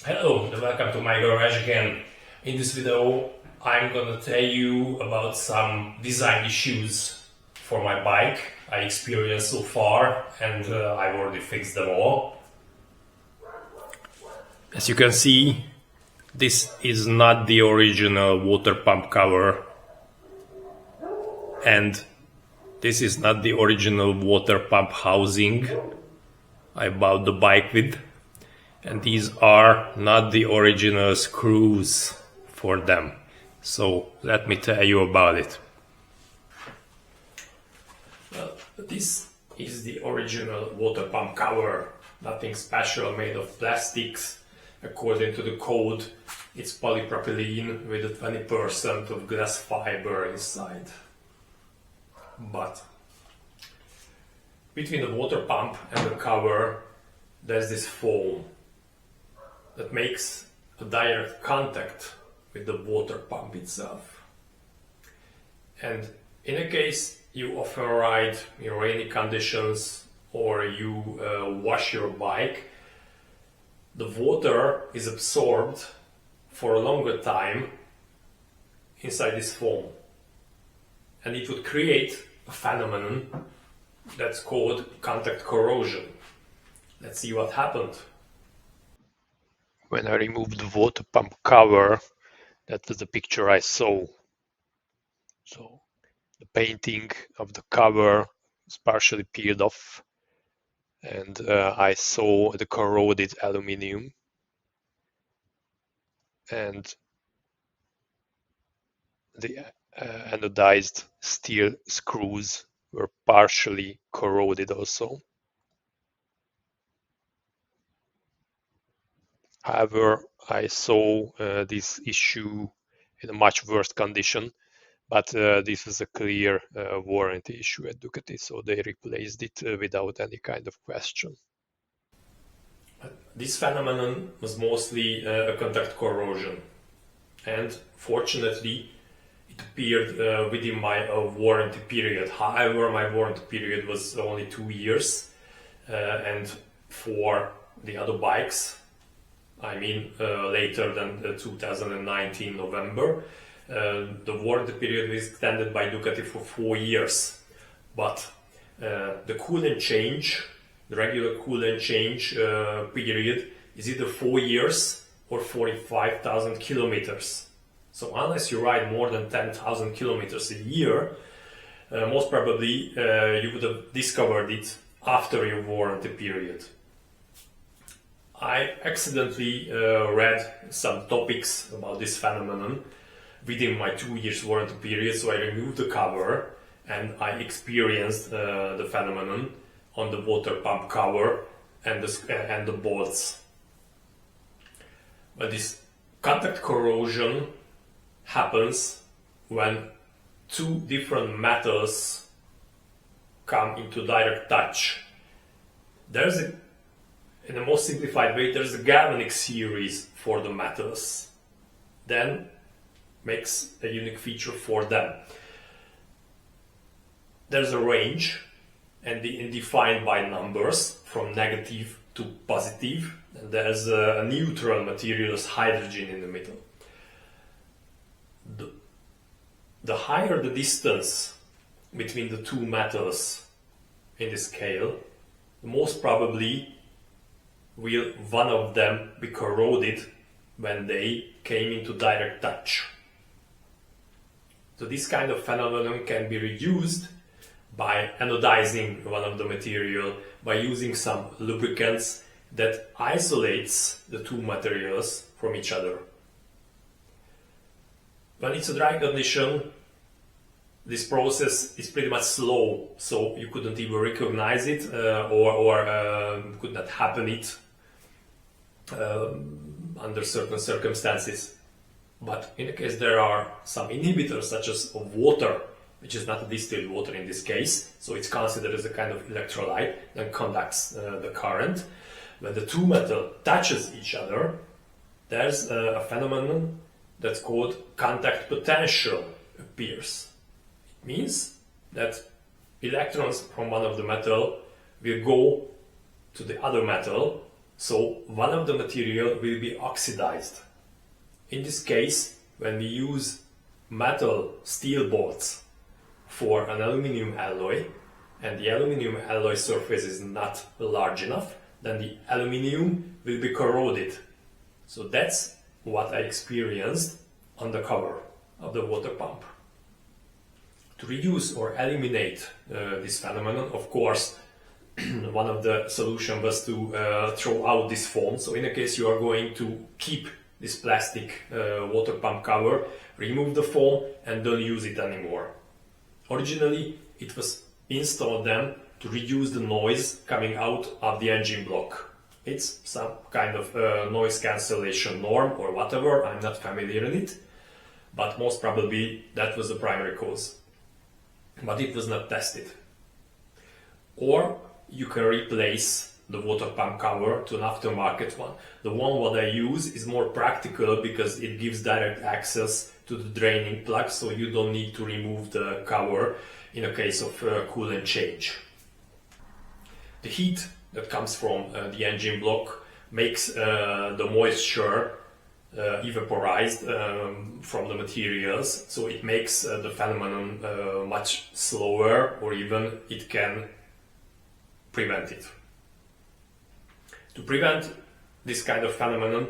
Hello and welcome to my garage again. In this video I'm gonna tell you about some design issues for my bike I experienced so far, and I've already fixed them all. As you can see, this is not the original water pump cover, and this is not the original water pump housing I bought the bike with. And these are not the original screws for them. So let me tell you about it. Well, this is the original water pump cover. Nothing special, made of plastics. According to the code, it's polypropylene with a 20% of glass fiber inside. But between the water pump and the cover, there's this foam that makes a direct contact with the water pump itself. And in a case you often ride in rainy conditions or you wash your bike, the water is absorbed for a longer time inside this foam. And it would create a phenomenon that's called contact corrosion. Let's see what happened. When I removed the water pump cover, that was the picture I saw. So the painting of the cover was partially peeled off, and I saw the corroded aluminium, and the anodized steel screws were partially corroded also. However, I saw this issue in a much worse condition, but this is a clear warranty issue at Ducati, so they replaced it without any kind of question. This phenomenon was mostly a contact corrosion, and fortunately it appeared within my warranty period. However, my warranty period was only 2 years, and for the other bikes, I mean later than 2019 November, the warranty period was extended by Ducati for 4 years. But the coolant change, the regular coolant change period is either 4 years or 45,000 kilometers. So unless you ride more than 10,000 kilometers a year, most probably you would have discovered it after your warranty period. I accidentally read some topics about this phenomenon within my 2 years warranty period, so I removed the cover and I experienced the phenomenon on the water pump cover and the bolts. But this contact corrosion happens when two different metals come into direct touch. In the most simplified way, there's a galvanic series for the metals, then makes a unique feature for them. There's a range and defined by numbers from negative to positive, and there's a neutral material as hydrogen in the middle. The higher the distance between the two metals in the scale, the most probably will one of them be corroded when they came into direct touch. So this kind of phenomenon can be reduced by anodizing one of the material, by using some lubricants that isolates the two materials from each other. When it's a dry condition, this process is pretty much slow, so you couldn't even recognize it or could not happen it under certain circumstances. But in the case there are some inhibitors such as of water, which is not a distilled water in this case, so it's considered as a kind of electrolyte that conducts the current. When the two metals touches each other, there's a phenomenon that's called contact potential appears. It means that electrons from one of the metal will go to the other metal So one of the material will be oxidized. In this case, when we use metal steel bolts for an aluminum alloy, and the aluminum alloy surface is not large enough, then the aluminum will be corroded. So that's what I experienced on the cover of the water pump. To reduce or eliminate this phenomenon, of course, one of the solutions was to throw out this foam. So in a case you are going to keep this plastic water pump cover, remove the foam and don't use it anymore. Originally it was installed then to reduce the noise coming out of the engine block. It's some kind of noise cancellation norm or whatever, I'm not familiar with it, but most probably that was the primary cause. But it was not tested. Or you can replace the water pump cover to an aftermarket one. The one what I use is more practical because it gives direct access to the draining plug, so you don't need to remove the cover in a case of coolant change. The heat that comes from the engine block makes the moisture evaporized from the materials, so it makes the phenomenon much slower, or even it can prevent it. To prevent this kind of phenomenon,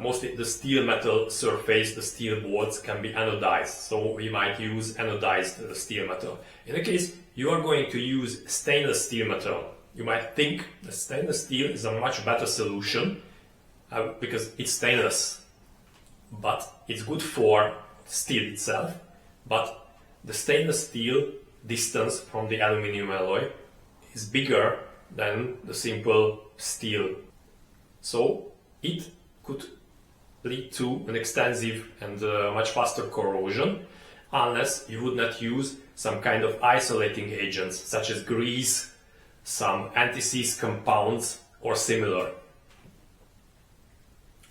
mostly the steel metal surface, the steel boards, can be anodized, so we might use anodized steel metal. In the case you are going to use stainless steel metal, you might think that stainless steel is a much better solution because it's stainless, but it's good for steel itself, but the stainless steel distance from the aluminum alloy is bigger than the simple steel, so it could lead to an extensive and much faster corrosion unless you would not use some kind of isolating agents such as grease, some anti-seize compounds or similar.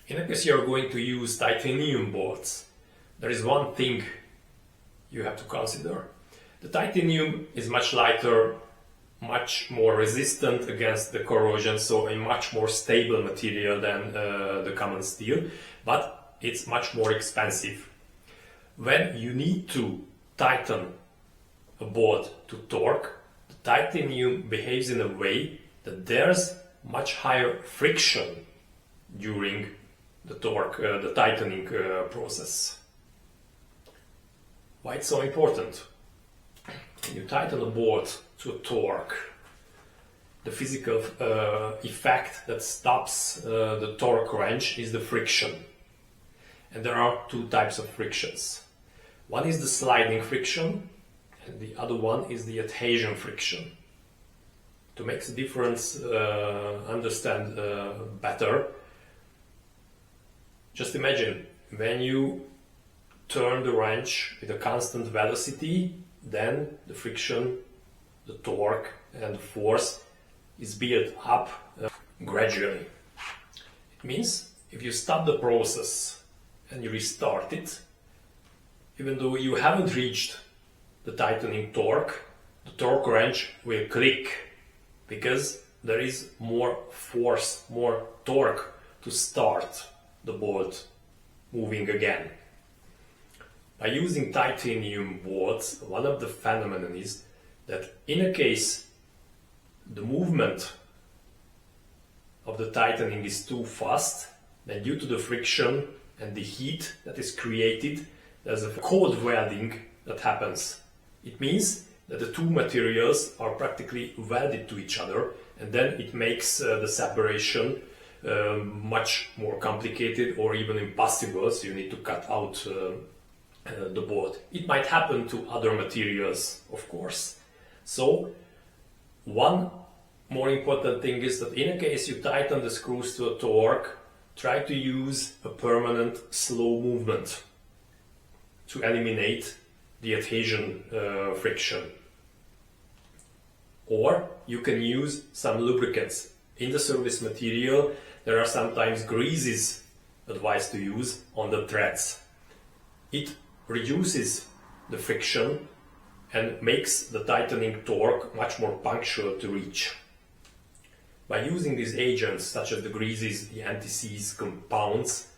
In a case you are going to use titanium bolts, there is one thing you have to consider. The titanium is much lighter, much more resistant against the corrosion, so a much more stable material than the common steel, but it's much more expensive. When you need to tighten a bolt to torque, the titanium behaves in a way that there's much higher friction during the torque, the tightening process. Why it's so important? When you tighten a bolt to a torque, the physical effect that stops the torque wrench is the friction. And there are two types of frictions. One is the sliding friction, and the other one is the adhesion friction. To make the difference understand better, just imagine when you turn the wrench with a constant velocity, then the friction, the torque and the force is built up gradually. It means if you stop the process and you restart it, even though you haven't reached the tightening torque, the torque wrench will click because there is more force, more torque to start the bolt moving again. By using titanium bolts, one of the phenomena is that in a case the movement of the tightening is too fast, then due to the friction and the heat that is created, there's a cold welding that happens. It means that the two materials are practically welded to each other, and then it makes the separation much more complicated or even impossible, so you need to cut out the bolt. It might happen to other materials, of course. So one more important thing is that in a case you tighten the screws to a torque, try to use a permanent slow movement to eliminate the adhesion friction. Or you can use some lubricants. In the service material there are sometimes greases advised to use on the threads. It reduces the friction and makes the tightening torque much more punctual to reach. By using these agents, such as the greases, the anti-seize compounds,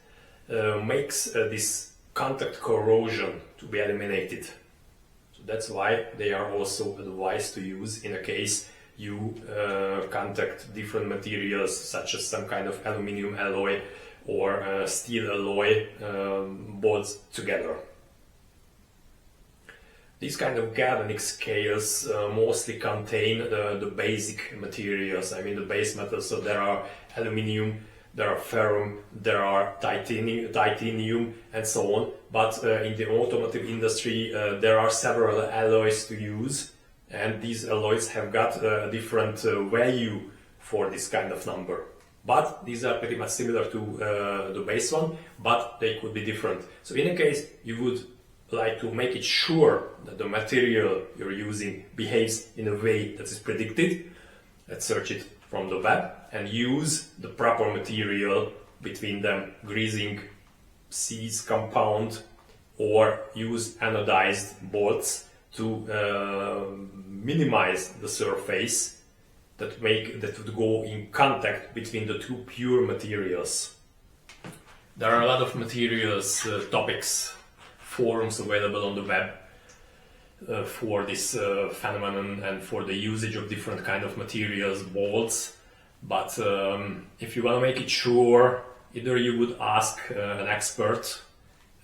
makes this contact corrosion to be eliminated. So that's why they are also advised to use in a case you contact different materials, such as some kind of aluminum alloy or steel alloy bolts together. These kind of galvanic scales mostly contain the basic materials, I mean the base metals. So there are aluminum, there are ferrum, there are titanium and so on. But in the automotive industry there are several alloys to use, and these alloys have got a different value for this kind of number. But these are pretty much similar to the base one, but they could be different. So in a case you would like to make it sure that the material you're using behaves in a way that is predicted, let's search it from the web and use the proper material between them, greasing, seize compound, or use anodized bolts to minimize the surface that would go in contact between the two pure materials. There are a lot of materials, topics, forums available on the web for this phenomenon and for the usage of different kind of materials, bolts. But if you want to make it sure, either you would ask an expert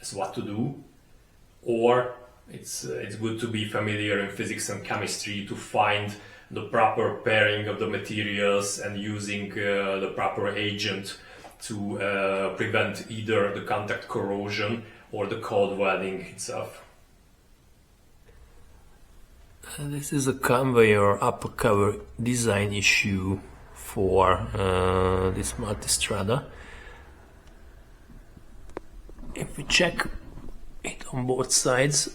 as what to do, or it's good to be familiar in physics and chemistry to find the proper pairing of the materials and using the proper agent to prevent either the contact corrosion or the cold welding itself. This is a Conveyor upper cover design issue for this Multistrada. If we check it on both sides,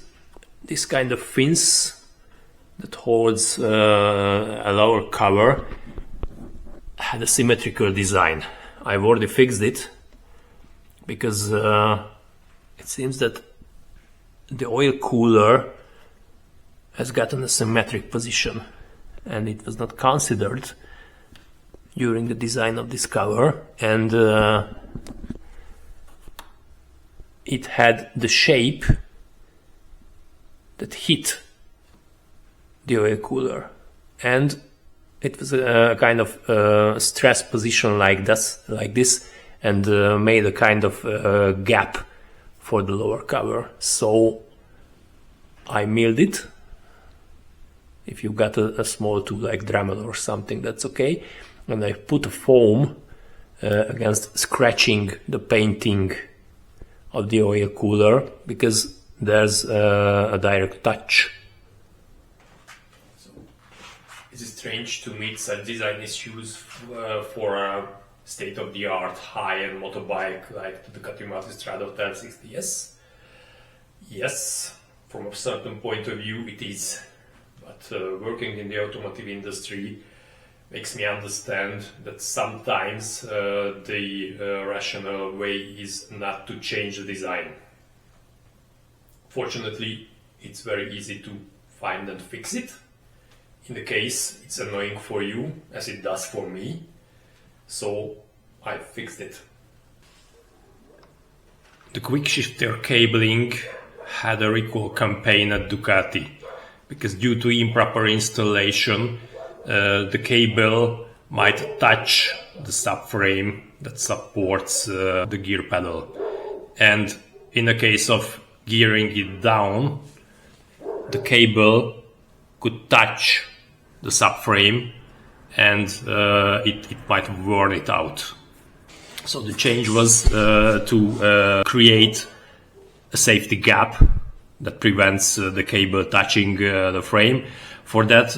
this kind of fins that holds a lower cover had a symmetrical design. I've already fixed it because it seems that the oil cooler has gotten a symmetric position and it was not considered during the design of this cover, and it had the shape that hit the oil cooler, and it was a kind of stress position like this, and made a kind of gap for the lower cover. So I milled it. If you've got a small tool like Dremel or something, that's okay. And I put a foam against scratching the painting of the oil cooler, because there's a direct touch. So, it is strange to meet such design issues for a state-of-the-art high-end motorbike like the Ducati Multistrada 1060S. Yes, from a certain point of view it is. But working in the automotive industry makes me understand that sometimes the rational way is not to change the design. Fortunately, it's very easy to find and fix it. In the case it's annoying for you, as it does for me, so I fixed it. The quick shifter cabling had a recall campaign at Ducati, because due to improper installation, the cable might touch the subframe that supports the gear pedal. And in the case of gearing it down, the cable could touch the subframe and it might worn it out. So the change was to create a safety gap that prevents the cable touching the frame. For that,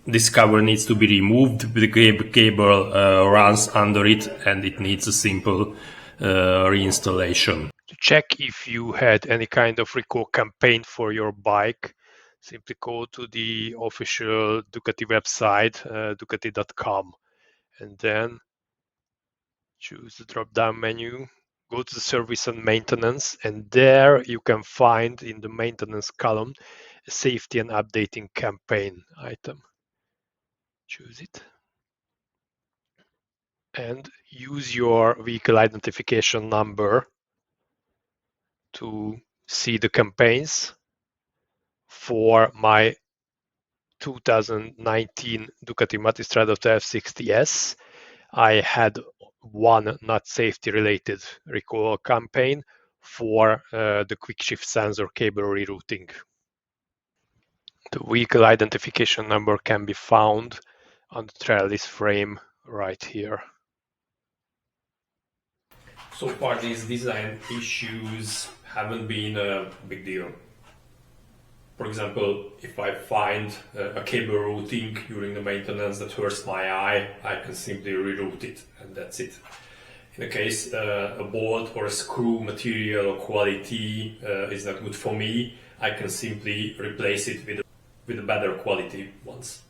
this cover needs to be removed. The cable runs under it and it needs a simple reinstallation. To check if you had any kind of recall campaign for your bike, simply go to the official Ducati website, ducati.com, and then choose the drop-down menu, go to the service and maintenance, and there you can find in the maintenance column a safety and updating campaign item. Choose it. and use your vehicle identification number to see the campaigns. For my 2019 Ducati Multistrada F60S, I had one not safety related recall campaign for the quick shift sensor cable rerouting. The vehicle identification number can be found on the trellis frame right here. So far, these design issues haven't been a big deal. For example, if I find a cable routing during the maintenance that hurts my eye, I can simply reroute it, and that's it. In the case a bolt or a screw material or quality is not good for me, I can simply replace it with a better quality ones.